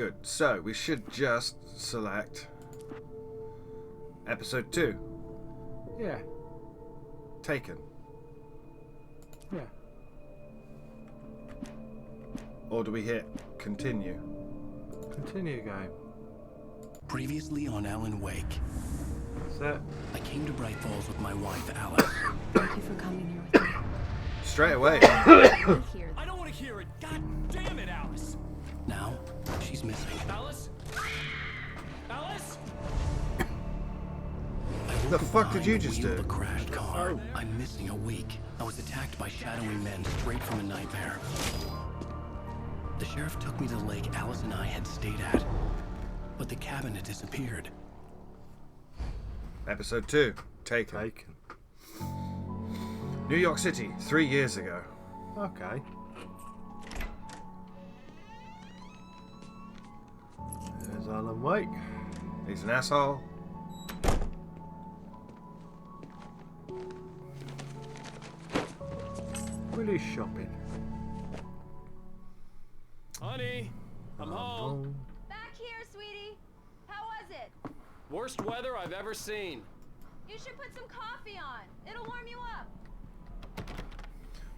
Good. So we should just select episode 2. Yeah. Taken. Yeah. Or do we hit continue? Continue game. Previously on Alan Wake, That's it. I came to Bright Falls with my wife, Alice. Thank you for coming here with me. Straight away. I'm here. I don't want to hear it. God damn it, Alice. Now, she's missing. Alice? Alice? I woke The up fuck did behind you the just wheel of do? a crashed car. I'm missing a week. I was attacked by shadowy men straight from a nightmare. The sheriff took me to the lake Alice and I had stayed at, but the cabin had disappeared. Episode 2. Taken. Taken. New York City, 3 years ago. Okay. There's Alan Wake. He's an asshole. Willy's shopping. Honey, I'm home. Back here, sweetie. How was it? Worst weather I've ever seen. You should put some coffee on. It'll warm you up.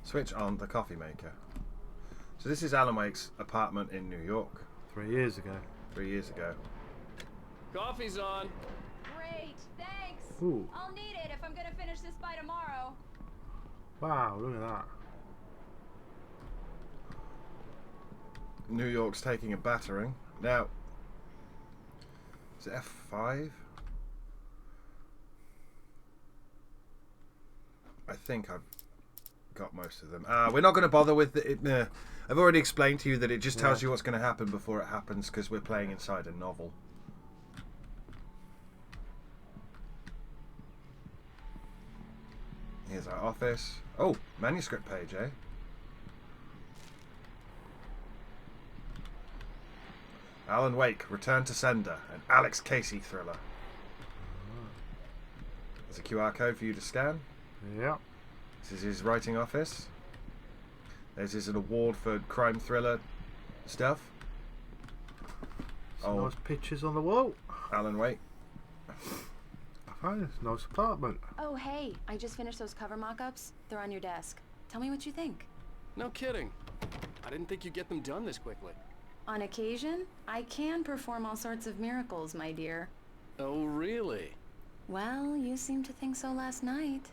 Switch on the coffee maker. So this is Alan Wake's apartment in New York 3 years ago. 3 years ago. Coffee's on. Great, thanks. Ooh. I'll need it if I'm gonna finish this by tomorrow. Wow, look at that. New York's taking a battering. Now, is it F5? I think I've got most of them. We're not going to bother with it. I've already explained to you that it just tells you what's going to happen before it happens because we're playing inside a novel. Here's our office. Oh, manuscript page, eh? Alan Wake, Return to Sender, an Alex Casey thriller. There's a QR code for you to scan. Yeah. This is his writing office. There's his award for crime thriller stuff. Some Oh, nice pictures on the wall. Alan Wake. I find it's a nice apartment. Oh, hey, I just finished those cover mock-ups. They're on your desk. Tell me what you think. No kidding. I didn't think you'd get them done this quickly. On occasion, I can perform all sorts of miracles, my dear. Oh, really? Well, you seemed to think so last night.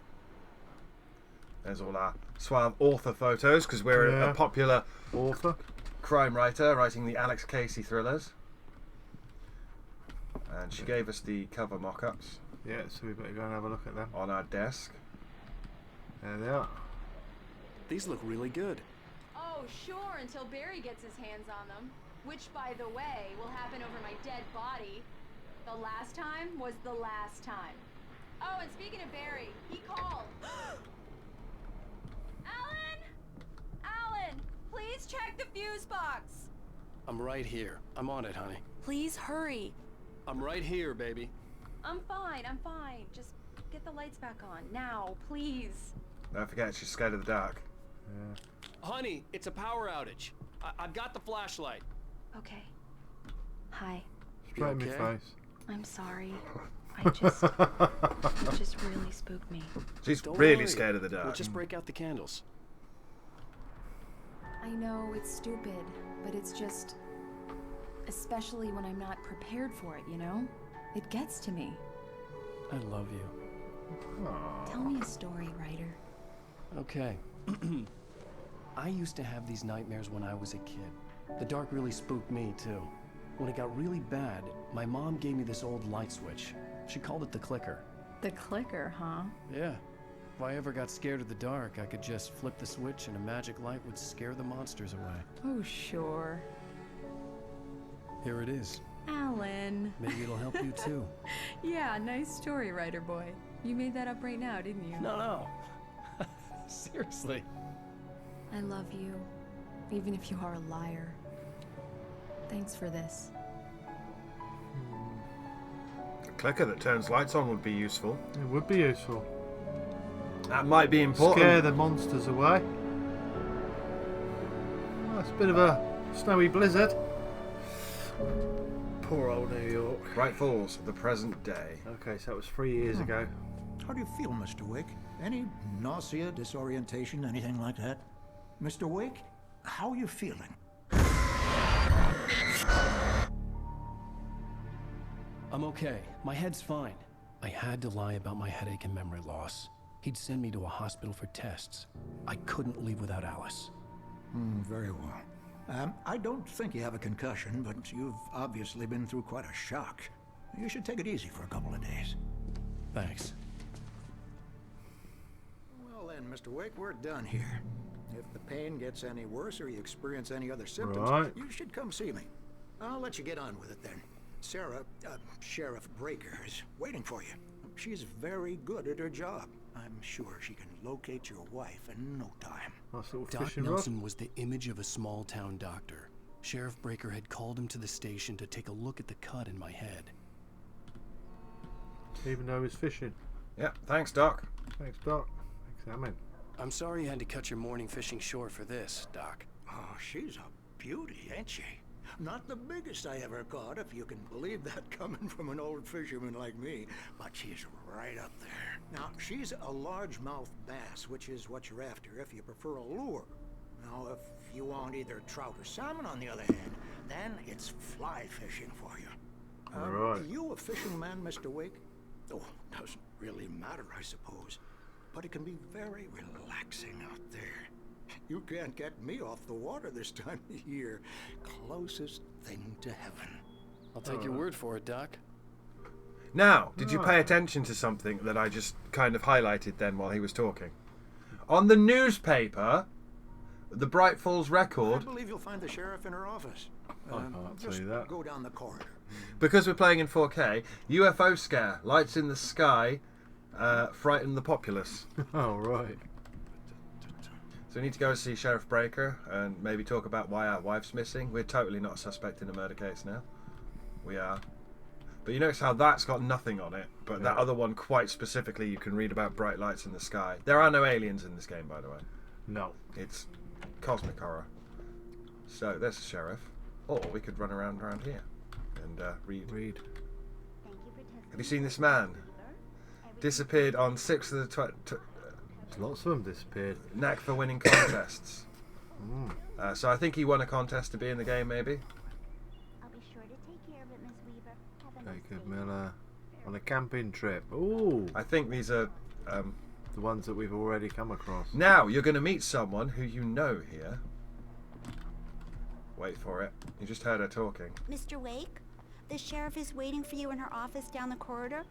There's all our suave author photos because we're Yeah. a popular Author. crime writer writing the Alex Casey thrillers. And she gave us the cover mock-ups Yeah, so we better go and have a look at them. on our desk. There they are. These look really good. Oh, sure, until Barry gets his hands on them. Which, by the way, will happen over my dead body. The last time was the last time. Oh, and speaking of Barry, he called. Alan! Alan, please check the fuse box. I'm right here. I'm on it, honey. Please hurry. I'm right here, baby. I'm fine. Just get the lights back on. Now, please. Don't forget, she's scared of the dark. Yeah. Honey, it's a power outage. I've got the flashlight. Okay. Hi. Straight in my okay? face. I'm sorry. It just really spooked me. She's Don't really worry. scared of the dark. We'll just break out the candles. I know it's stupid, but it's just... Especially when I'm not prepared for it, you know? It gets to me. I love you. Tell me a story, writer. Okay. I used to have these nightmares when I was a kid. The dark really spooked me, too. When it got really bad, my mom gave me this old light switch. She called it the clicker. The clicker, huh? Yeah. If I ever got scared of the dark, I could just flip the switch and a magic light would scare the monsters away. Oh, sure. Here it is. Alan. Maybe it'll help you, too. Yeah, nice story, writer boy. You made that up right now, didn't you? No. Seriously. I love you, even if you are a liar. Thanks for this. A clicker that turns lights on would be useful. It would be useful. That might be important. Scare the monsters away. Well, it's a bit of a snowy blizzard. Poor old New York. Bright Falls, the present day. Okay, so that was 3 years ago. How do you feel, Mr. Wake? Any nausea, disorientation, anything like that? Mr. Wake, how are you feeling? I'm okay. My head's fine. I had to lie about my headache and memory loss. He'd send me to a hospital for tests. I couldn't leave without Alice. Very well. I don't think you have a concussion, but you've obviously been through quite a shock. You should take it easy for a couple of days. Thanks. Well then, Mr. Wake, we're done here. If the pain gets any worse or you experience any other symptoms, Right. you should come see me. I'll let you get on with it then. Sarah, Sheriff Breaker, is waiting for you. She's very good at her job. I'm sure she can locate your wife in no time. Nice little Doc fishing rod. Nelson was the image of a small-town doctor. Sheriff Breaker had called him to the station to take a look at the cut in my head. Even though he's fishing. Yeah, thanks, Doc. Thanks, Doc. Examine. I'm sorry you had to cut your morning fishing short for this, Doc. Oh, she's a beauty, ain't she? Not the biggest I ever caught, if you can believe that coming from an old fisherman like me, but she's right up there. Now, she's a largemouth bass, which is what you're after if you prefer a lure. Now, if you want either trout or salmon, on the other hand, then it's fly fishing for you. Right. You a fishing man, Mr. Wake? Oh, doesn't really matter, I suppose. But it can be very relaxing out there. You can't get me off the water this time of year. Closest thing to heaven. I'll take your word for it, Doc. Now, did you pay attention to something that I just kind of highlighted then while he was talking? On the newspaper, the Bright Falls I Record, believe you'll find the sheriff in her office. can't Just see that. go down the corridor. because we're playing in 4K, UFO scare, lights in the sky, frighten the populace. Oh, right. So we need to go and see Sheriff Breaker and maybe talk about why our wife's missing. We're totally not a suspect in a murder case now. We are. But you notice how that's got nothing on it, but that other one quite specifically you can read about bright lights in the sky. There are no aliens in this game, by the way. No. It's cosmic horror. So there's the sheriff. Or we could run around here and read. Read. Have you seen this man? Disappeared on 6th of the Lots of them disappeared. knack for winning contests. So I think he won a contest to be in the game, maybe. I'll be sure to take care of it, Miss Weaver. Have a nice Jacob day. Miller on a camping trip. Ooh, I think these are... the ones that we've already come across. Now, you're going to meet someone who you know here. Wait for it. You just heard her talking. Mr. Wake, the sheriff is waiting for you in her office down the corridor.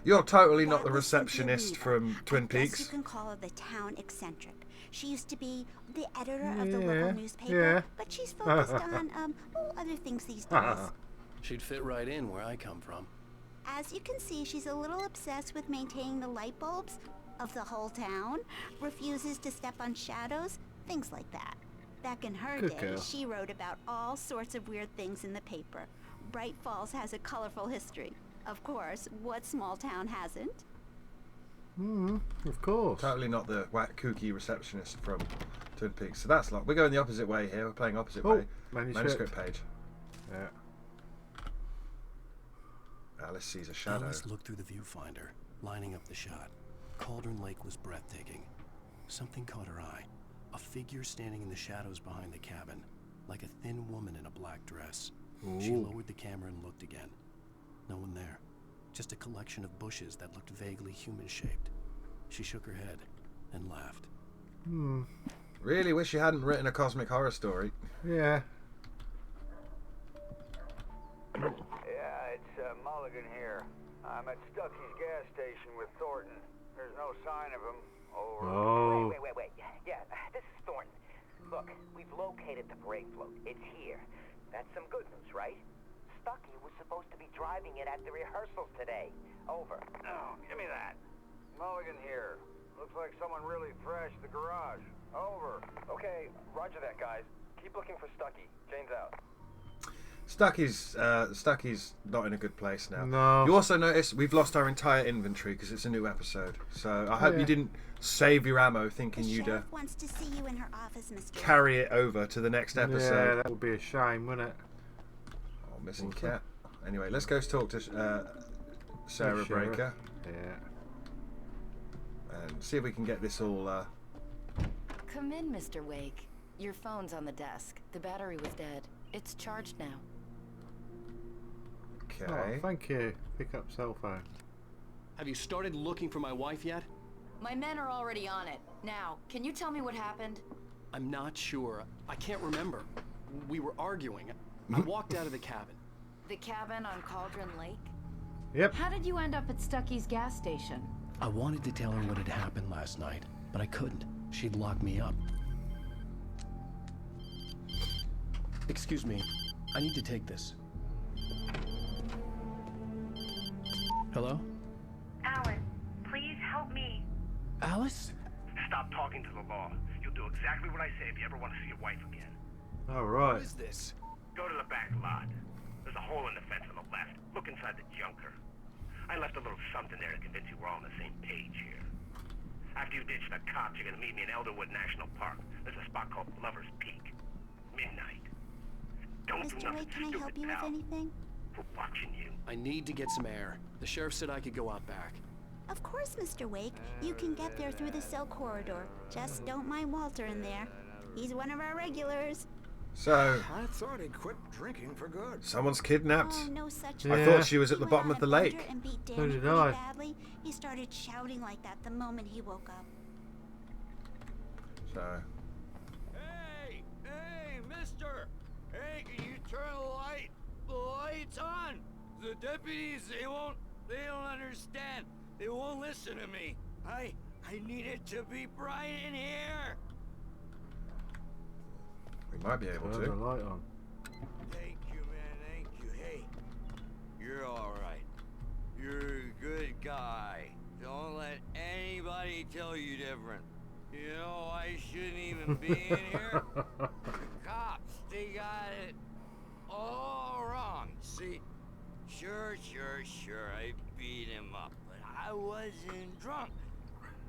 You're totally That not the was Cynthia receptionist Weaver. from Twin I guess Peaks. you can call her the town eccentric. She used to be the editor of the Yeah, local newspaper, yeah. but she's focused on other things these days. She'd fit right in where I come from. As you can see, she's a little obsessed with maintaining the light bulbs of the whole town, refuses to step on shadows, things like that. Back in her Good day, girl. she wrote about all sorts of weird things in the paper. Bright Falls has a colorful history. Of course, what small town hasn't? Of course. Totally not the whack kooky receptionist from Twin Peaks. So that's like we're going the opposite way here. We're playing opposite Oh, way. manuscript. page. Yeah. Alice sees a shadow. Alice looked through the viewfinder, lining up the shot. Cauldron Lake was breathtaking. Something caught her eye. A figure standing in the shadows behind the cabin, like a thin woman in a black dress. She Ooh. lowered the camera and looked again. No one there. Just a collection of bushes that looked vaguely human-shaped. She shook her head and laughed. Really wish you hadn't written a cosmic horror story. Yeah. Yeah, it's Mulligan here. I'm at Stucky's gas station with Thornton. There's no sign of him. Over. Oh. Wait. Yeah, this is Thornton. Look, we've located the brake float. It's here. That's some good news, right? Stucky was supposed to be driving it at the rehearsals today. Over. Oh, give me that. Mulligan here. Looks like someone really thrashed the garage. Over. Okay, roger that, guys. Keep looking for Stucky. Jane's out. Stucky's not in a good place now. No. You also notice we've lost our entire inventory because it's a new episode. So I hope Yeah. you didn't save your ammo The thinking you'd sheriff wants to see you in her office, Mr. carry it over to the next Yeah, episode. that would be a shame, wouldn't it? Oh, missing cat. Anyway, let's go talk to Sarah Breaker. Yeah. And see if we can get this all... Come in, Mr. Wake. Your phone's on the desk. The battery was dead. It's charged now. Okay. Oh, thank you. Pick up cell phone. Have you started looking for my wife yet? My men are already on it. Now, can you tell me what happened? I'm not sure. I can't remember. We were arguing. I walked out of the cabin. The cabin on Cauldron Lake? Yep. How did you end up at Stucky's gas station? I wanted to tell her what had happened last night, but I couldn't. She'd locked me up. Excuse me. I need to take this. Hello? Alice, please help me. Alice? Stop talking to the law. You'll do exactly what I say if you ever want to see your wife again. Alright. What is this? Go to the back lot. There's a hole in the fence on the left. Look inside the junker. I left a little something there to convince you we're all on the same page here. After you ditch the cops, you're gonna meet me in Elderwood National Park. There's a spot called Lover's Peak. Midnight. Don't do Mr. nothing Wake, can I stupid, help you pal. with anything? We're watching you. I need to get some air. The sheriff said I could go out back. Of course, Mr. Wake. You can get there through the cell corridor. Just don't mind Walter in there. He's one of our regulars. So, I thought he'd quit drinking for good. someone's kidnapped. Oh, no such Yeah. I thought she was at the bottom of the lake. And beat So Danny did pretty I. badly. He started shouting like that the moment he woke up. So, Hey! Hey, mister! Hey, can you turn the light? The light's on! The deputies, they don't understand. They won't listen to me. I need it to be bright in here! we might be able Turn the to. light on. Thank you, man, thank you. Hey, you're alright. You're a good guy. Don't let anybody tell you different. You know, I shouldn't even be in here. The cops, they got it all wrong. See, sure, I beat him up, but I wasn't drunk.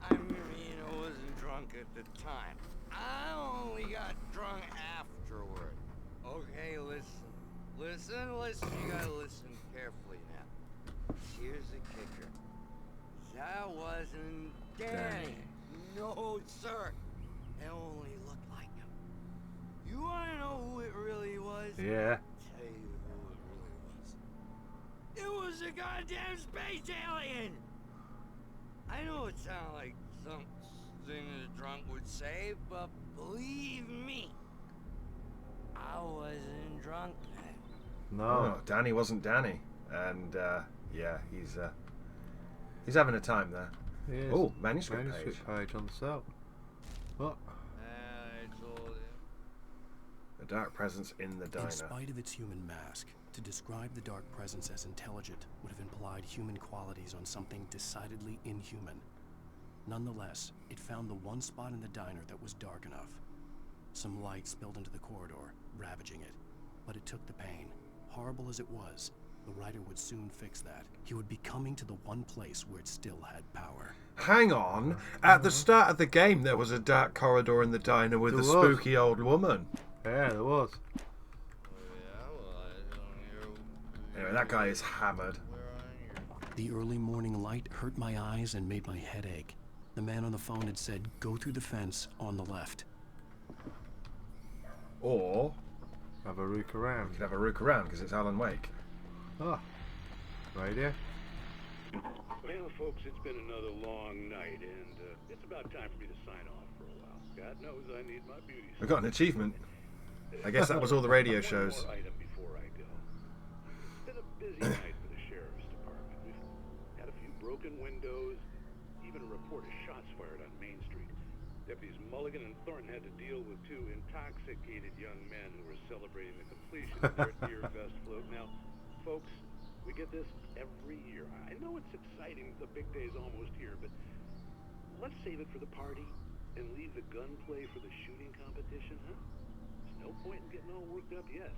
I mean, I wasn't drunk at the time. I only got drunk afterward. Okay, listen, you gotta listen carefully now. Here's the kicker. That wasn't Danny. No, sir. It only looked like him. You wanna know who it really was? Yeah. Tell you who it really was. It was a goddamn space alien! I know it sounds like something a drunk would say, but believe me, I wasn't drunk then. No. Oh, Danny wasn't Danny. And, yeah, he's having a time there. Yes. Oh, manuscript page. page on the cell. What? I told him. The dark presence in the diner. In spite of its human mask, to describe the dark presence as intelligent would have implied human qualities on something decidedly inhuman. Nonetheless, it found the one spot in the diner that was dark enough. Some light spilled into the corridor, ravaging it. But it took the pain. Horrible as it was, the writer would soon fix that. He would be coming to the one place where it still had power. Hang on. At the start of the game, there was a dark corridor in the diner with There a was. spooky old woman. Yeah, there was. Anyway, that guy is hammered. The early morning light hurt my eyes and made my head ache. The man on the phone had said, go through the fence on the left. Or Have a rook we around. could have a rook around because it's Alan Wake. Ah. Radio. Well, folks, it's been another long night, and it's about time for me to sign off for a while. God knows I need my beauty. We got an achievement. I guess that was all the radio shows. One more item before I go. It's been a busy night for the sheriff's department. We've had a few broken windows, even a report of shots fired on Main Street. Deputies Mulligan and Thornton had to deal with two intoxicated young men who were celebrating the completion of their Deer Fest float. Now, folks, we get this every year. I know it's exciting, the big day's almost here, but let's save it for the party and leave the gunplay for the shooting competition, huh? There's no point in getting all worked up yet.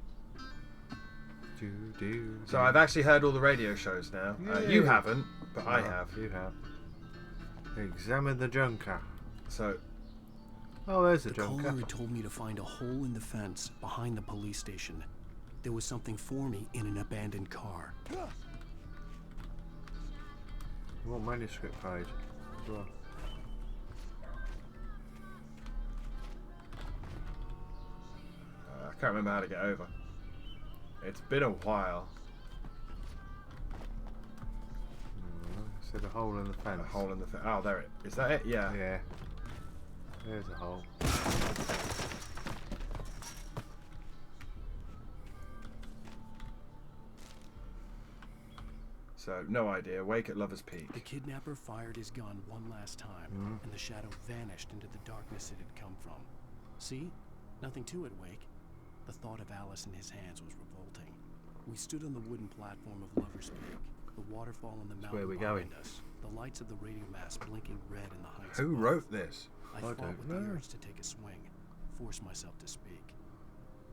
So I've actually heard all the radio shows now. You haven't, but I have. You have. Examine the junker. So, oh, there's the The junker. caller had told me to find a hole in the fence behind the police station. there was something for me in an abandoned car. What manuscript page as well? I can't remember how to get over. It's been a while. So the hole in the fence. A hole in the fence. Oh, there it is. That it? Yeah. Yeah. There's a hole. So, no idea. Wake at Lover's Peak. The kidnapper fired his gun one last time, and the shadow vanished into the darkness it had come from. See? Nothing to it, Wake. The thought of Alice in his hands was revolting. We stood on the wooden platform of Lover's Peak, the waterfall on the mountain where we're behind going. us, the lights of the radio mast blinking red in the heights. Who above. wrote this? I fought with the urge to take a swing, force myself to speak.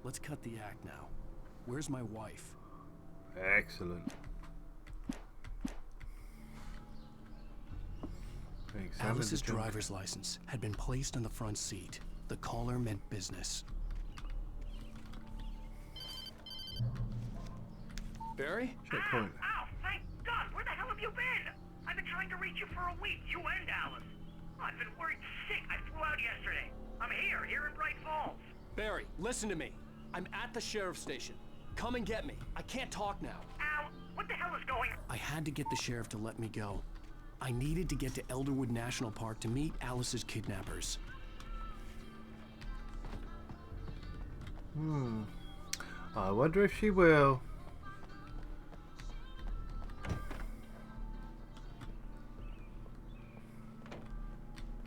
Let's cut the act now. Where's my wife? Excellent. Alice's driver's license had been placed on the front seat. The caller meant business. Barry? Checkpoint. Ow, thank God! Where the hell have you been? I've been trying to reach you for a week, you and Alice. I've been worried sick. I flew out yesterday. I'm here in Bright Falls. Barry, listen to me. I'm at the sheriff's station. Come and get me. I can't talk now. Al, what the hell is going on? I had to get the sheriff to let me go. I needed to get to Elderwood National Park to meet Alice's kidnappers. I wonder if she will.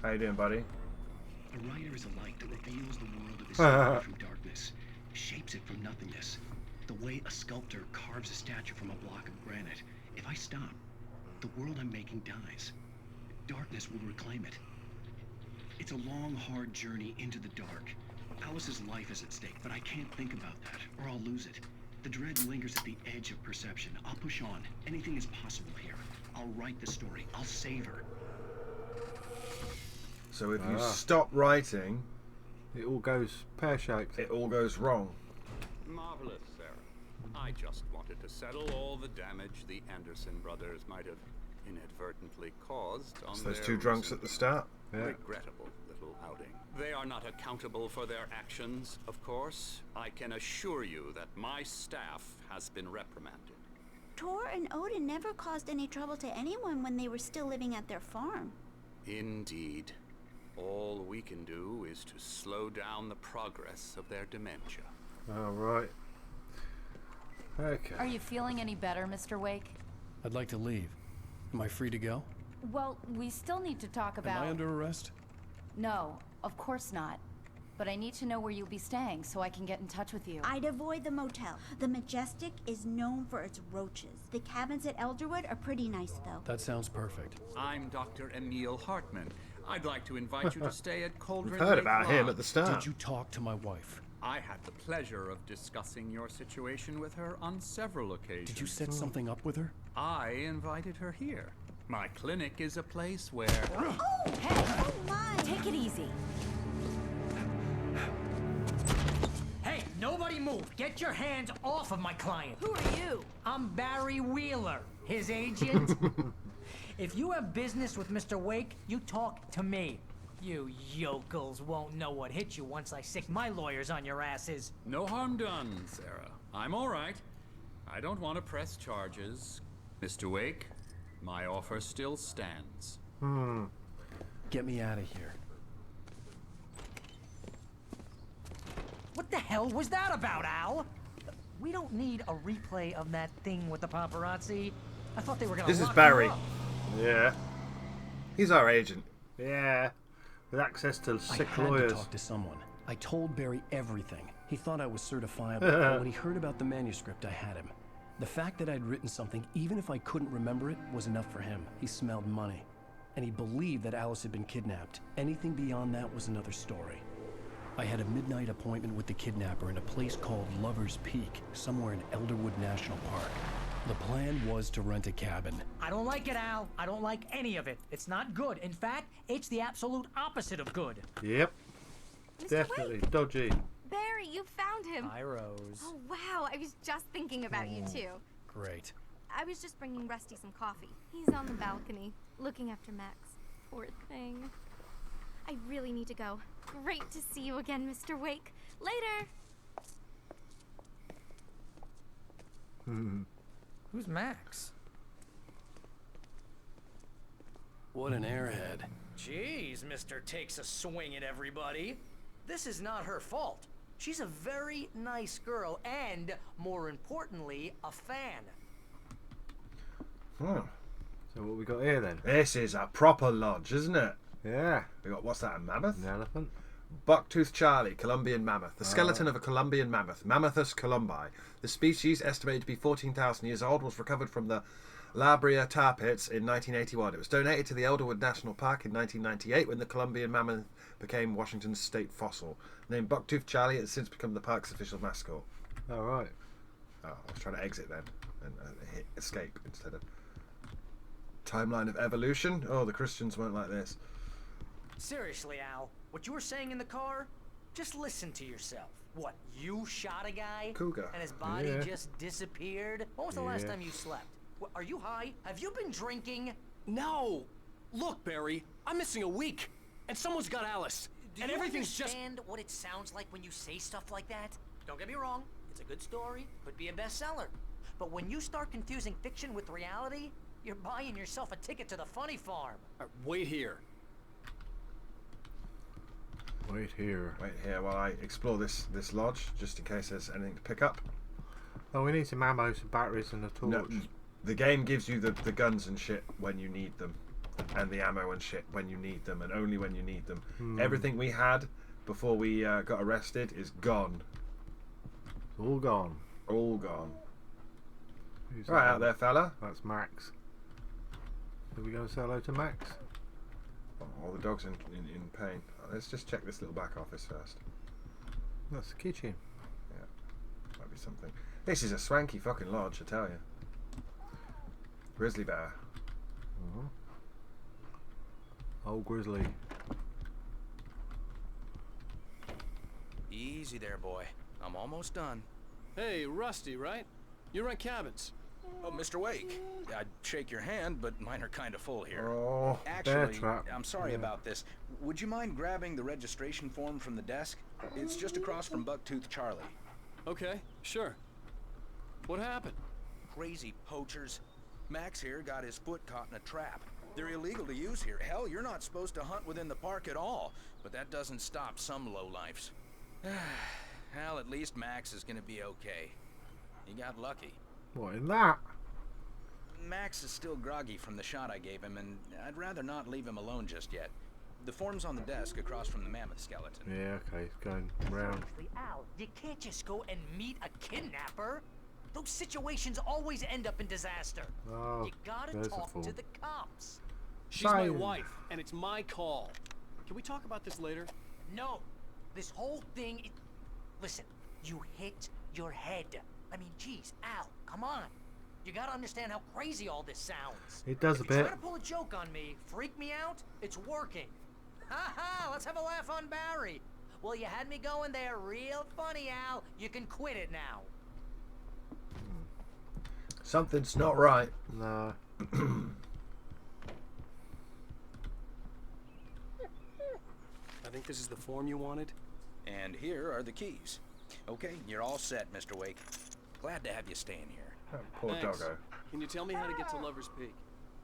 How you doing, buddy? A writer is a light that reveals the world of his story from darkness, shapes it from nothingness. The way a sculptor carves a statue from a block of granite. If I stop, the world I'm making dies. Darkness will reclaim it. It's a long, hard journey into the dark. Alice's life is at stake, but I can't think about that, or I'll lose it. The dread lingers at the edge of perception. I'll push on. Anything is possible here. I'll write the story. I'll save her. So if you stop writing, it all goes pear-shaped. It all goes wrong. Marvelous, Sarah. I just wanted to settle all the damage the Anderson brothers might have inadvertently caused on So those their two drunks at the start? Yeah. regrettable little outing. They are not accountable for their actions, of course. I can assure you that my staff has been reprimanded. Tor and Odin never caused any trouble to anyone when they were still living at their farm. Indeed. All we can do is to slow down the progress of their dementia. All right. Okay. Are you feeling any better, Mr. Wake? I'd like to leave. Am I free to go? Well, we still need to talk about... Am I under arrest? No, of course not. But I need to know where you'll be staying so I can get in touch with you. I'd avoid the motel. The Majestic is known for its roaches. The cabins at Elderwood are pretty nice, though. That sounds perfect. I'm Dr. Emil Hartman. I'd like to invite you to stay at Cauldron We've heard Lake about him Lodge. at the start. Did you talk to my wife? I had the pleasure of discussing your situation with her on several occasions. Did you set something up with her? I invited her here. My clinic is a place where... Oh, hey! Oh my! Take it easy. Hey, nobody move. Get your hands off of my client. Who are you? I'm Barry Wheeler, his agent. If you have business with Mr. Wake, you talk to me. You yokels won't know what hit you once I sick my lawyers on your asses. No harm done, Sarah. I'm all right. I don't want to press charges. Mr. Wake, my offer still stands. Get me out of here. What the hell was that about, Al? We don't need a replay of that thing with the paparazzi. I thought they were gonna This is lock Barry. you up. Yeah. He's our agent. Yeah. With access to sick I had lawyers. to talk to someone. I told Barry everything. He thought I was certifiable, but when he heard about the manuscript, I had him. The fact that I'd written something, even if I couldn't remember it, was enough for him. He smelled money. And he believed that Alice had been kidnapped. Anything beyond that was another story. I had a midnight appointment with the kidnapper in a place called Lover's Peak, somewhere in Elderwood National Park. The plan was to rent a cabin. I don't like it, Al. I don't like any of it. It's not good. In fact, it's the absolute opposite of good. Yep. Mr. Definitely. Wake. Dodgy. Barry, Barry, you found him. Hi, Rose. Oh, wow. I was just thinking about you, too. Great. I was just bringing Rusty some coffee. He's on the balcony, looking after Max. Poor thing. I really need to go. Great to see you again, Mr. Wake. Later. Who's Max? What an airhead. Jeez, Mr. Takes a swing at everybody. This is not her fault. She's a very nice girl and, more importantly, a fan. Oh. So what we got here then? This is a proper lodge, isn't it? Yeah. We got, what's that, a mammoth? An elephant. Bucktooth Charlie, Columbian mammoth. The skeleton of a Columbian mammoth, Mammothus columbi. The species, estimated to be 14,000 years old, was recovered from the La Brea tar pits in 1981. It was donated to the Elderwood National Park in 1998 when the Columbian mammoth became Washington's state fossil. Named Bucktooth Charlie, it has since become the park's official mascot. Oh, right. Oh, I was trying to exit then and hit escape instead of... Timeline of evolution? Oh, the Christians weren't like this. Seriously, Al, what you were saying in the car? Just listen to yourself. What, you shot a guy? Cougar. And his body just disappeared? When was the last time you slept? What, are you high? Have you been drinking? No! Look, Barry, I'm missing a week, and someone's got Alice. Do and you everything's just... understand what it sounds like when you say stuff like that? Don't get me wrong, it's a good story, could be a bestseller. But when you start confusing fiction with reality, you're buying yourself a ticket to the funny farm. Wait here. Wait here. Wait here while I explore this lodge, just in case there's anything to pick up. Oh, we need some ammo, some batteries, and a torch. No, the game gives you the guns and shit when you need them, and the ammo and shit when you need them, and only when you need them. Everything we had before we got arrested is gone. It's all gone. All gone. Who's Right that? out there, fella. That's Max. Are we going to say hello to Max? Oh, the dog's in pain. Let's just check this little back office first. That's the kitchen. Yeah, might be something. This is a swanky fucking lodge, I tell you. Grizzly bear. Old Grizzly. Easy there, boy. I'm almost done. Hey, Rusty, right? You rent cabins. Oh, Mr. Wake. I'd shake your hand, but mine are kind of full here. Oh, bear Actually, trap. I'm sorry about this. Would you mind grabbing the registration form from the desk? It's just across from Bucktooth Charlie. Okay, sure. What happened? Crazy poachers. Max here got his foot caught in a trap. They're illegal to use here. Hell, you're not supposed to hunt within the park at all. But that doesn't stop some lowlifes. Hell, at least Max is gonna be okay. He got lucky. What, in that? Max is still groggy from the shot I gave him, and I'd rather not leave him alone just yet. The form's on the desk across from the mammoth skeleton. Yeah, okay, it's going round. Seriously, Al, you can't just go and meet a kidnapper. Those situations always end up in disaster. Oh, you gotta there's a talk fool. to the cops. She's my Silence. wife, and it's my call. Can we talk about this later? No, this whole thing. Listen, you hit your head. I mean, geez, Al, come on. You gotta understand how crazy all this sounds. It does a If you're bit. trying to pull a joke on me, freak me out, it's working. Ha ha, let's have a laugh on Barry. Well, you had me going there real funny, Al. You can quit it now. something's not right. No. I think this is the form you wanted. And here are the keys. Okay, you're all set, Mr. Wake. Glad to have you staying here. Poor Thanks. doggo. Can you tell me how to get to Lover's Peak?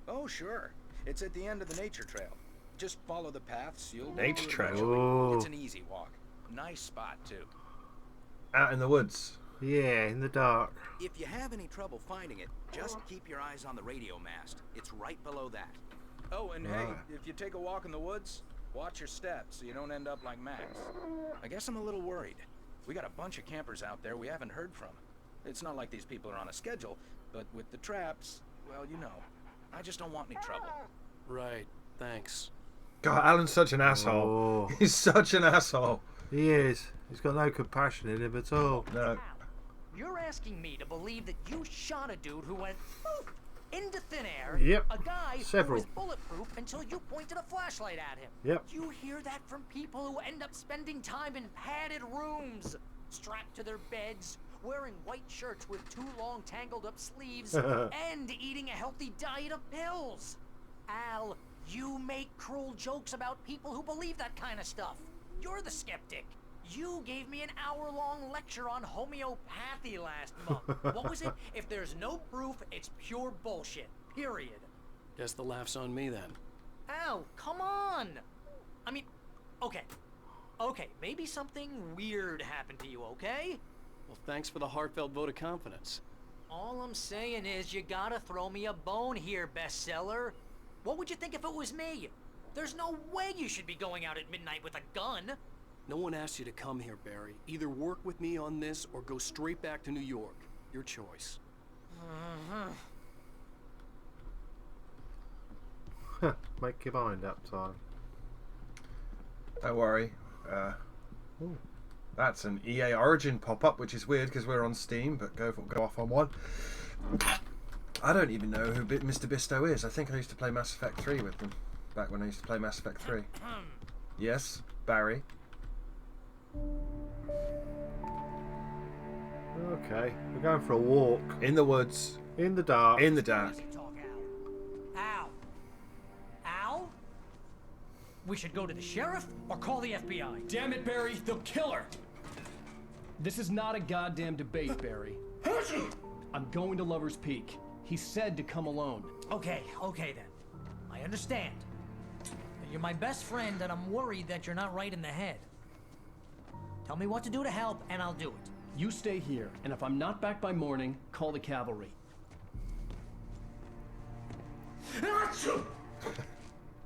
Oh, sure. It's at the end of the nature trail. Just follow the paths. You'll Nature do it trail? eventually. Oh. It's an easy walk. Nice spot, too. Out in the woods. Yeah, in the dark. If you have any trouble finding it, just keep your eyes on the radio mast. It's right below that. Oh, and hey, if you take a walk in the woods, watch your steps so you don't end up like Max. I guess I'm a little worried. We got a bunch of campers out there we haven't heard from. It's not like these people are on a schedule, but with the traps, well, you know. I just don't want any trouble. Right, thanks. God, Alan's such an asshole. Oh. He's such an asshole. He is. He's got no compassion in him at all. No. You're asking me to believe that you shot a dude who went poof, into thin air. Yep. A guy Several. who was bulletproof until you pointed a flashlight at him. Yep. You hear that from people who end up spending time in padded rooms. strapped to their beds, wearing white shirts with too long tangled up sleeves, and eating a healthy diet of pills. Al, you make cruel jokes about people who believe that kind of stuff. You're the skeptic. You gave me an hour-long lecture on homeopathy last month. What was it? If there's no proof, it's pure bullshit. Period. Guess the laugh's on me then. Al, come on! I mean, okay. Okay, maybe something weird happened to you, okay? Well, thanks for the heartfelt vote of confidence. All I'm saying is you gotta throw me a bone here, bestseller. What would you think if it was me? There's no way you should be going out at midnight with a gun. No one asked you to come here, Barry. Either work with me on this or go straight back to New York. Your choice. Make your mind up, Time. Don't worry. That's an EA Origin pop-up, which is weird because we're on Steam, but go off on one. I don't even know who Mr. Bisto is. I think I used to play Mass Effect 3 with them, back when I used to play Mass Effect 3. Yes, Barry. Okay, we're going for a walk. In the woods. In the dark. In the dark. Al? Al? We should go to the sheriff or call the FBI. Damn it, Barry, they'll kill her! This is not a goddamn debate, Barry. I'm going to Lover's Peak. He said to come alone. Okay then. I understand. You're my best friend and I'm worried that you're not right in the head. Tell me what to do to help and I'll do it. You stay here, and if I'm not back by morning, call the cavalry.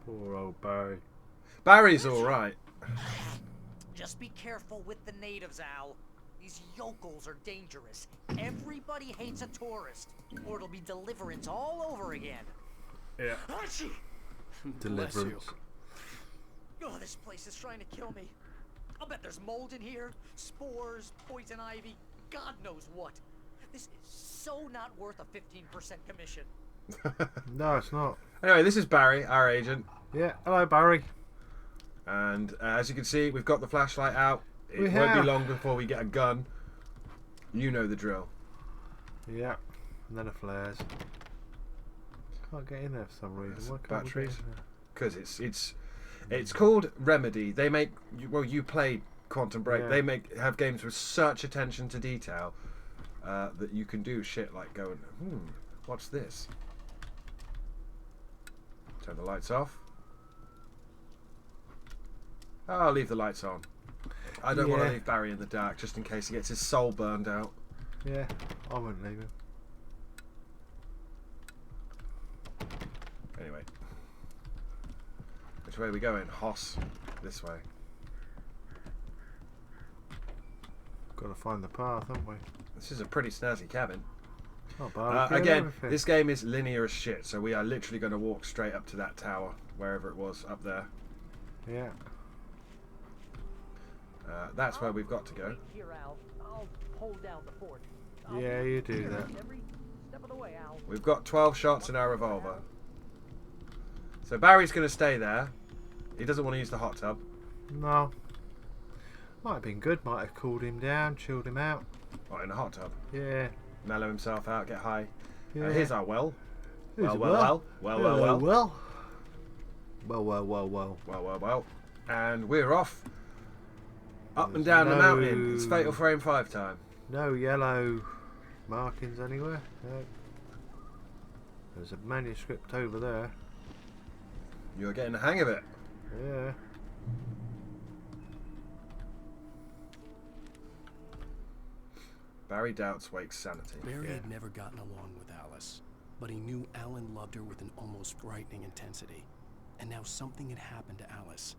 Poor old Barry. Barry's alright. Just be careful with the natives, Al. These yokels are dangerous. Everybody hates a tourist, or it'll be Deliverance all over again. Yeah. Deliverance. Oh, this place is trying to kill me. I'll bet there's mold in here, spores, poison ivy, God knows what. This is so not worth a 15% commission. No, it's not. Anyway, this is Barry, our agent. Yeah, hello Barry. And as you can see, we've got the flashlight out. It won't be long before we get a gun. You know the drill. Yeah, and then it flares. Can't get in there for some reason. Why can't batteries? Because it's called Remedy. They make, well, you played Quantum Break. Yeah. They have games with such attention to detail that you can do shit like going, what's this? Turn the lights off. Oh, I'll leave the lights on. I don't want to leave Barry in the dark just in case he gets his soul burned out. Yeah, I wouldn't leave him. Anyway. Which way are we going? Hoss. This way. Got to find the path, haven't we? This is a pretty snazzy cabin. Not bad. Again, this game is linear as shit, so we are literally going to walk straight up to that tower, wherever it was, up there. Yeah. That's where we've got to go. Here, Al. I'll hold down the fort. Yeah, you do that. Every step of the way, Al. We've got 12 shots in our revolver. So Barry's going to stay there. He doesn't want to use the hot tub. No. Might have been good. Might have cooled him down, chilled him out. What, in the hot tub? Yeah. Mellow himself out, get high. Yeah. Here's our well. Well. And we're off. Up and down the mountain. It's Fatal Frame 5 time. No yellow markings anywhere. No. There's a manuscript over there. You're getting the hang of it. Yeah. Barry doubts Wake's sanity. Barry had never gotten along with Alice, but he knew Alan loved her with an almost frightening intensity. And now something had happened to Alice.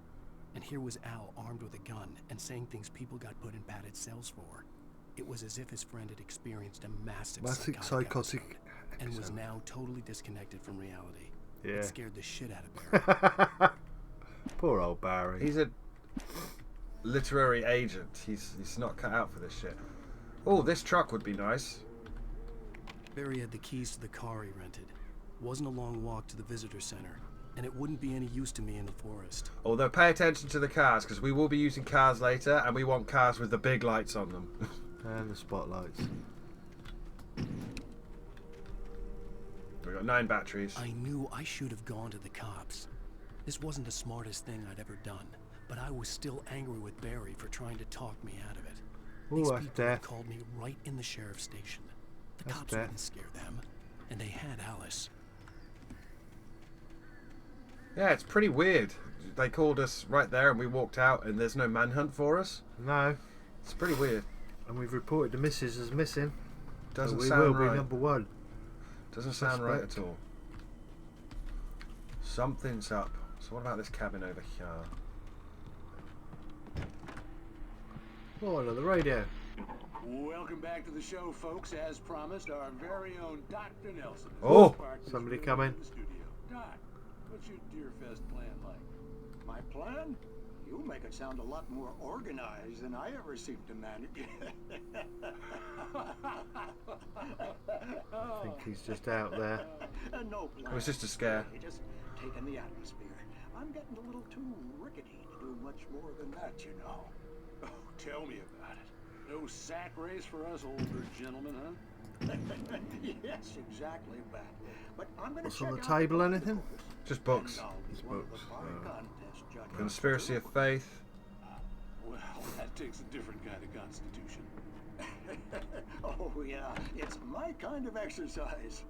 And here was Al armed with a gun and saying things people got put in padded cells for. It was as if his friend had experienced a massive psychotic episode and was now totally disconnected from reality. Yeah. It scared the shit out of Barry. Poor old Barry. He's a literary agent. He's not cut out for this shit. Oh, this truck would be nice. Barry had the keys to the car he rented. It wasn't a long walk to the visitor center, and it wouldn't be any use to me in the forest. Although pay attention to the cars, because we will be using cars later, and we want cars with the big lights on them. And the spotlights. We've got 9 batteries. I knew I should have gone to the cops. This wasn't the smartest thing I'd ever done, but I was still angry with Barry for trying to talk me out of it. These Ooh, that's people death. called me right in the sheriff's station. The That's cops death. wouldn't scare them, and they had Alice. Yeah, it's pretty weird. They called us right there and we walked out and there's no manhunt for us. No. It's pretty weird. And we've reported the missus as missing. Doesn't so we sound will right. be number 1. Doesn't sound right Suspect. at all. Something's up. So what about this cabin over here? Oh, another radio. Welcome back to the show, folks. As promised, our very own Dr. Nelson. Oh! Parked his Somebody rig come in. in the studio. Doc, what's your Deerfest plan like? My plan? You make it sound a lot more organized than I ever seem to manage. I think he's just out there. No plan. It was just a scare. Just taking the atmosphere. I'm getting a little too rickety to do much more than that, you know. Oh, tell me about it. No sack race for us older gentlemen, huh? Yes, exactly that. But I'm going to What's check on the out table, anything? Just books. Just books. Conspiracy of Faith. Well, that takes a different kind of constitution. Oh, yeah. It's my kind of exercise.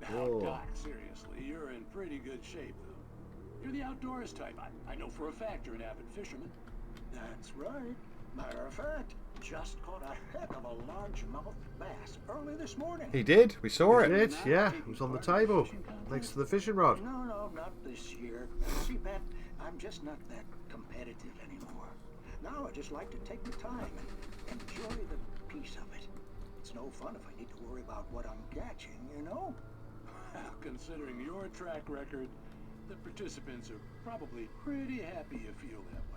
Now, Doc, seriously, you're in pretty good shape, though. You're the outdoors type. I know for a fact you're an avid fisherman. That's right. Matter of fact, just caught a heck of a largemouth bass early this morning. He did. We saw it. He did, yeah. It was on the table next to the fishing rod. No, not this year. See, Pat, I'm just not that competitive anymore. Now I just like to take the time and enjoy the peace of it. It's no fun if I need to worry about what I'm catching, you know? Well, considering your track record, the participants are probably pretty happy you feel that way.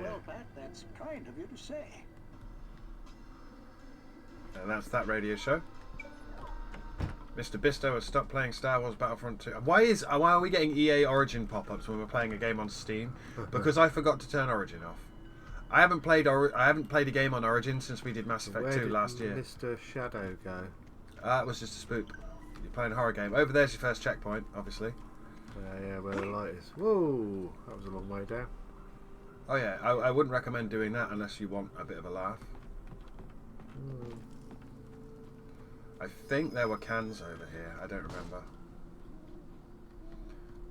Well, Pat, that's kind of you to say. And that's that radio show. Mr. Bisto has stopped playing Star Wars Battlefront 2. Why are we getting EA Origin pop-ups when we're playing a game on Steam? Because I forgot to turn Origin off. I haven't played a game on Origin since we did Mass Effect 2 last year. Mr. Shadow go? It was just a spook. You're playing a horror game. Over there's your first checkpoint, obviously. Yeah, where the light is. Whoa, that was a long way down. Oh yeah, I wouldn't recommend doing that unless you want a bit of a laugh. I think there were cans over here. I don't remember.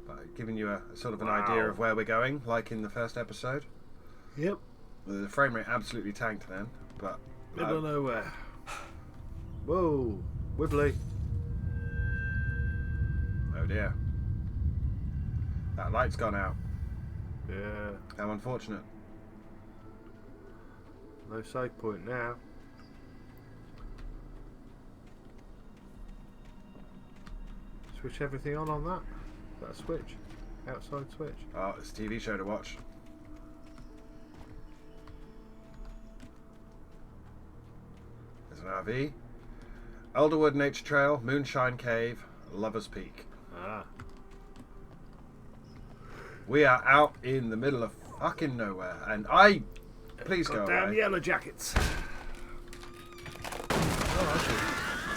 But giving you a sort of an idea of where we're going, like in the first episode. Yep. The frame rate absolutely tanked then, but... Middle of nowhere. Whoa, wibbly. Oh dear. That light's gone out. Yeah. How unfortunate. No save point now. Switch everything on that. That switch. Outside switch. Oh, it's a TV show to watch. There's an RV. Elderwood Nature Trail, Moonshine Cave, Lover's Peak. Ah. We are out in the middle of fucking nowhere, and please go Damn away. yellow jackets.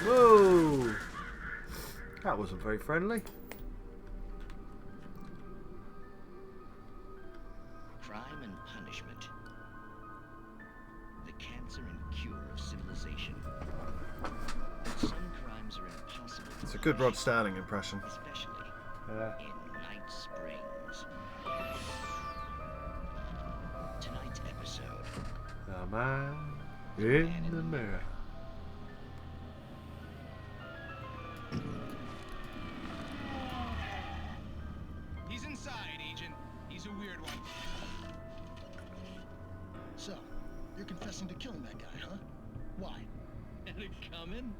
Whoa! That wasn't very friendly. Crime and punishment. The cancer and cure of civilization. Some crimes are impossible. It's a good Rod Sterling impression. Especially in Night Springs. Tonight's episode. The man in the mirror. He's inside, Agent. He's a weird one. So, you're confessing to killing that guy, huh? Why? Had it coming?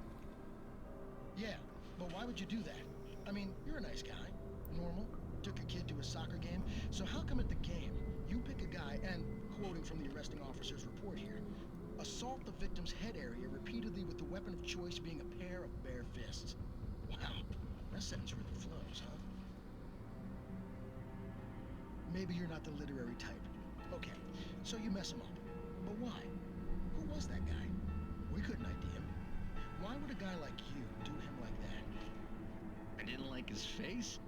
Yeah, but why would you do that? I mean, you're a nice guy. Normal. Took your kid to a soccer game. So how come at the game, you pick a guy and, quoting from the arresting officer's report here, assault the victim's head area repeatedly with the weapon of choice being a pair of bare fists? Wow, that sentence really flows, huh? maybe you're not the literary type. Okay, so you mess him up. But why? Who was that guy? We couldn't ID him. Why would a guy like you do him like that? I didn't like his face.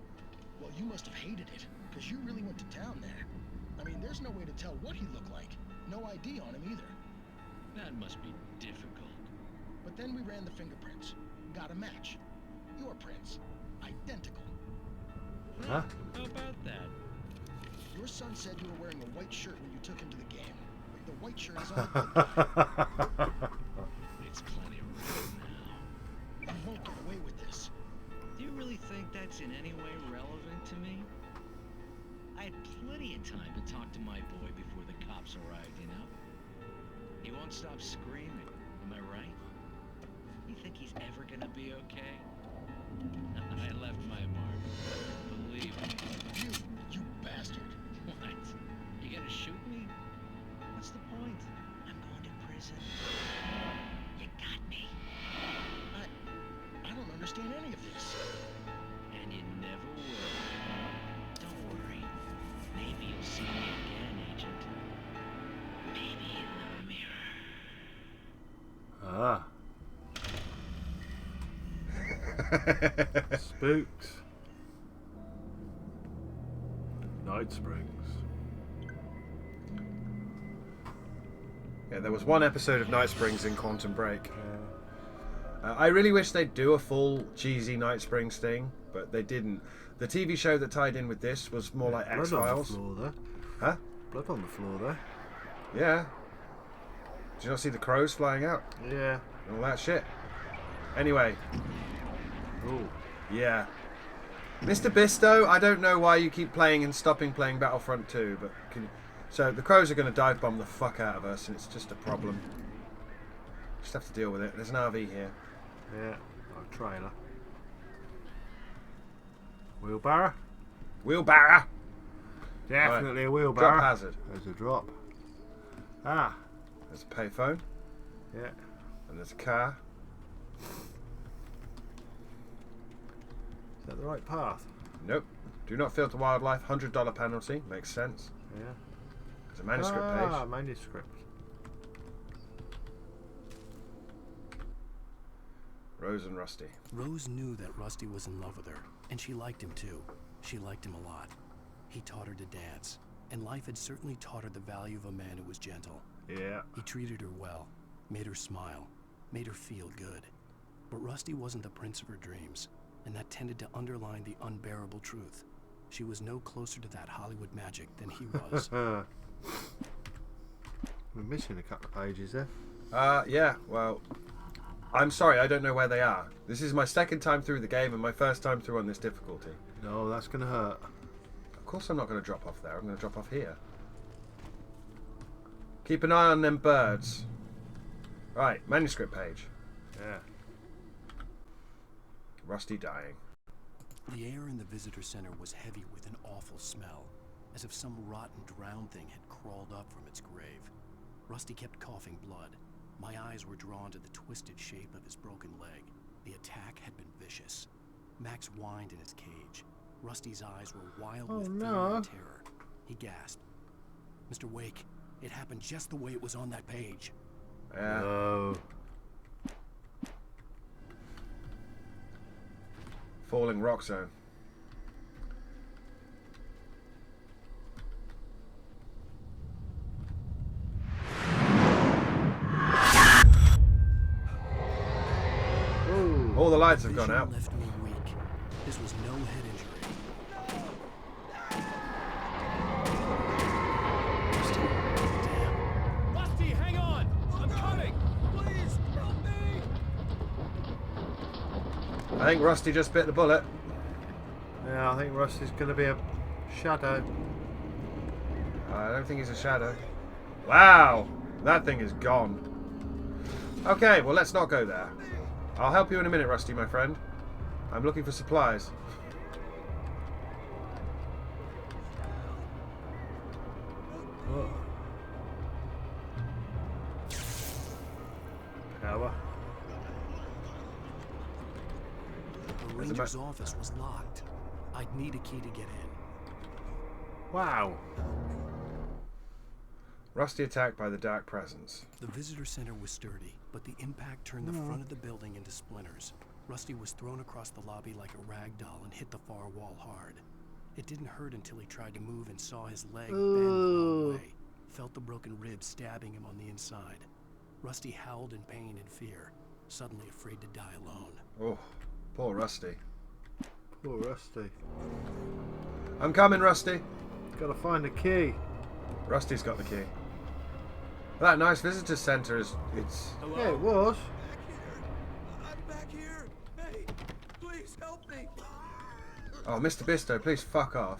Well, you must have hated it, because you really went to town there. I mean, there's no way to tell what he looked like. No ID on him either. That must be difficult. But then we ran the fingerprints. Got a match. Your prints. Identical. Huh? How about that? Your son said you were wearing a white shirt when you took him to the game. The white shirt is on the It's plenty rough now. You won't get away with this. Do you really think that's in any way relevant to me? I had plenty of time to talk to my boy before the cops arrived, you know? He won't stop screaming, am I right? You think he's ever gonna be okay? I left my mark. Believe me. You bastard. What? You gonna shoot me? What's the point? I'm going to prison. You got me. I don't understand any of this. And you never will. Don't worry. Maybe you'll see me again, Agent. Maybe in the mirror. Ah. Spooks. Night Springs. Yeah, there was one episode of Night Springs in Quantum Break. I really wish they'd do a full cheesy Night Springs thing, but they didn't. The TV show that tied in with this was more like Blood X-Files. on the floor there. Huh? Blood on the floor there. Yeah. Did you not see the crows flying out? Yeah. And all that shit. Anyway. Ooh. Yeah. Mr. Bisto, I don't know why you keep playing and stopping playing Battlefront 2, but can you... So the crows are going to dive bomb the fuck out of us, and it's just a problem. Just have to deal with it. There's an RV here. Yeah, a trailer. Wheelbarrow? Wheelbarrow! Definitely right. a wheelbarrow. Drop hazard. There's a drop. Ah. There's a payphone. Yeah. And there's a car. Is that the right path? Nope. Do not filter wildlife. $100 penalty. Makes sense. Yeah. There's a manuscript page. Ah, manuscript. Rose and Rusty. Rose knew that Rusty was in love with her, and she liked him too. She liked him a lot. He taught her to dance, and life had certainly taught her the value of a man who was gentle. Yeah. He treated her well, made her smile, made her feel good. But Rusty wasn't the prince of her dreams, and that tended to underline the unbearable truth. She was no closer to that Hollywood magic than he was. We're missing a couple of pages there. Yeah, well, I'm sorry, I don't know where they are. This is my second time through the game and my first time through on this difficulty. No, that's going to hurt. Of course I'm not going to drop off there. I'm going to drop off here. Keep an eye on them birds. Right, manuscript page. Yeah. Rusty dying. The air in the visitor center was heavy with an awful smell, as if some rotten drowned thing had crawled up from its grave. Rusty kept coughing blood. My eyes were drawn to the twisted shape of his broken leg. The attack had been vicious. Max whined in his cage. Rusty's eyes were wild with fear and terror. He gasped. Mr. Wake, it happened just the way it was on that page. Yeah. No. Falling rock zone. Ooh. All the lights have gone out. Left me weak. This was no head injury. Rusty, hang on! I'm coming! Please, help me! I think Rusty just bit the bullet. Yeah, I think Rusty's going to be a shadow. I don't think he's a shadow. Wow, that thing is gone. Okay, well, let's not go there. I'll help you in a minute, Rusty, my friend. I'm looking for supplies. Oh. Power. The ranger's office was locked. I'd need a key to get in. Wow. Rusty attacked by the dark presence. The visitor center was sturdy, but the impact turned the front of the building into splinters. Rusty was thrown across the lobby like a rag doll and hit the far wall hard. It didn't hurt until he tried to move and saw his leg bend the wrong way. Felt the broken ribs stabbing him on the inside. Rusty howled in pain and fear, suddenly afraid to die alone. Oh, poor Rusty. Poor Rusty. I'm coming, Rusty. Gotta find the key. Rusty's got the key. That nice visitor center is... it's... Hello? Yeah, it was. I'm back here. Hey, please help me. Oh, Mr. Bisto, please fuck off.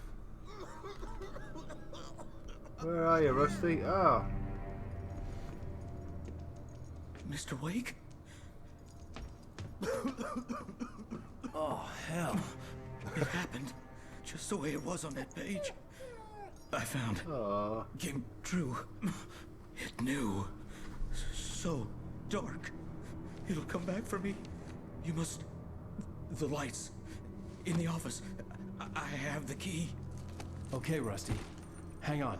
Where are you, Rusty? Ah. Mr. Wake? Oh, hell. It happened just the way it was on that page. I found. Came true. It knew. So dark. It'll come back for me. You must... The lights. In the office. I have the key. Okay, Rusty. Hang on.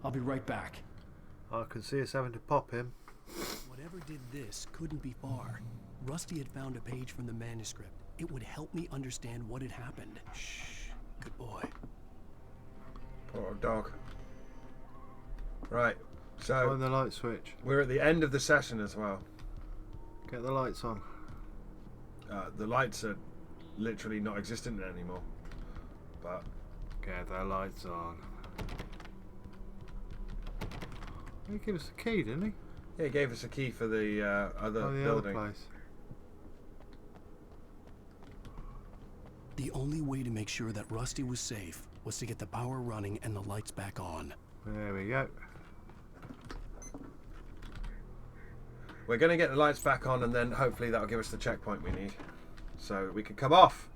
I'll be right back. I can see us having to pop him. Whatever did this couldn't be far. Rusty had found a page from the manuscript. It would help me understand what had happened. Shh. Good boy. Poor dog. Right, so... Find the light switch. We're at the end of the session as well. Get the lights on. The lights are literally not existent anymore. But... Get the lights on. He gave us a key, didn't he? Yeah, he gave us a key for the other building. Other place. The only way to make sure that Rusty was safe was to get the power running and the lights back on. There we go. We're going to get the lights back on and then hopefully that'll give us the checkpoint we need. So we can come off.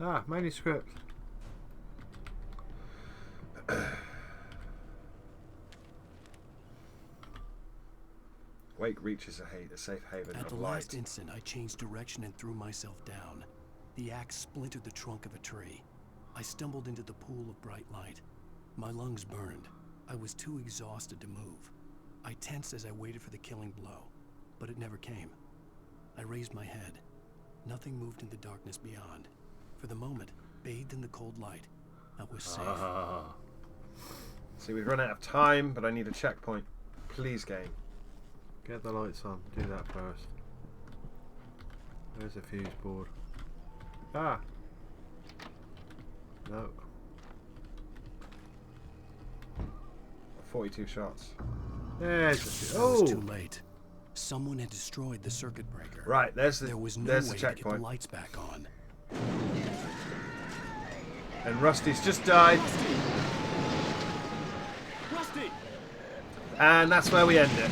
Ah, manuscript. Wake reaches a safe haven At of the light. last instant, I changed direction and threw myself down. The axe splintered the trunk of a tree. I stumbled into the pool of bright light. My lungs burned. I was too exhausted to move. I tensed as I waited for the killing blow, but it never came. I raised my head. Nothing moved in the darkness beyond. For the moment, bathed in the cold light, I was safe. See, we've run out of time, but I need a checkpoint. Please, game. Get the lights on. Do that first. There's a fuse board. Ah! No. 42 shots. There's It was too late. Someone had destroyed the circuit breaker. Right, there was no there's way the to get the checkpoint. lights back on. And Rusty's just died. Rusty! And that's where we end it.